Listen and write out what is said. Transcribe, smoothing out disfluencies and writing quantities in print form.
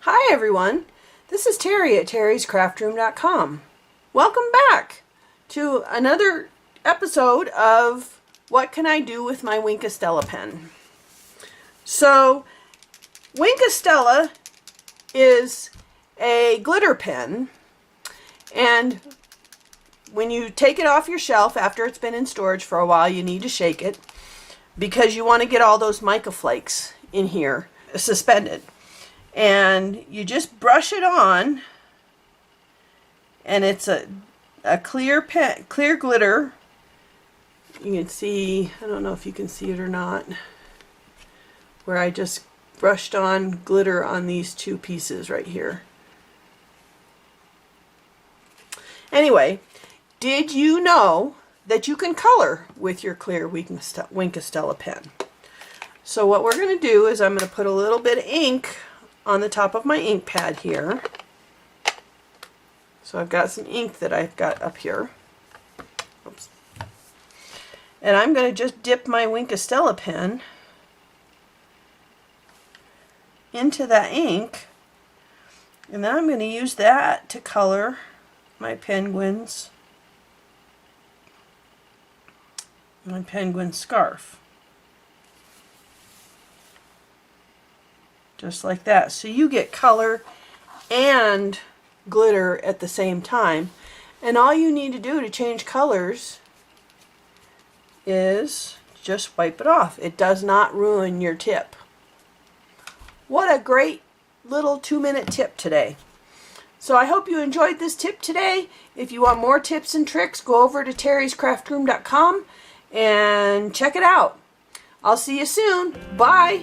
Hi everyone, this is Terry at terryscraftroom.com. Welcome back to another episode of What Can I Do with My Wink of Stella pen. So, Wink of Stella is a glitter pen, and when you take it off your shelf after it's been in storage for a while, you need to shake it because you want to get all those mica flakes in here suspended. And you just brush it on, and it's a clear pen, clear glitter. You can see, I don't know if you can see it or not, where I just brushed on glitter on these two pieces right here. Anyway, did you know that you can color with your clear Wink of Stella pen? So what we're going to do is I'm going to put a little bit of ink on the top of my ink pad here. So I've got some ink that I've got up here. Oops. And I'm going to just dip my Wink of Stella pen into that ink, and then I'm going to use that to color my penguin's penguin scarf. Just like that. So you get color and glitter at the same time. And all you need to do to change colors is just wipe it off. It does not ruin your tip. What a great little 2-minute tip today. So I hope you enjoyed this tip today. If you want more tips and tricks, go over to terryscraftroom.com and check it out. I'll see you soon. Bye.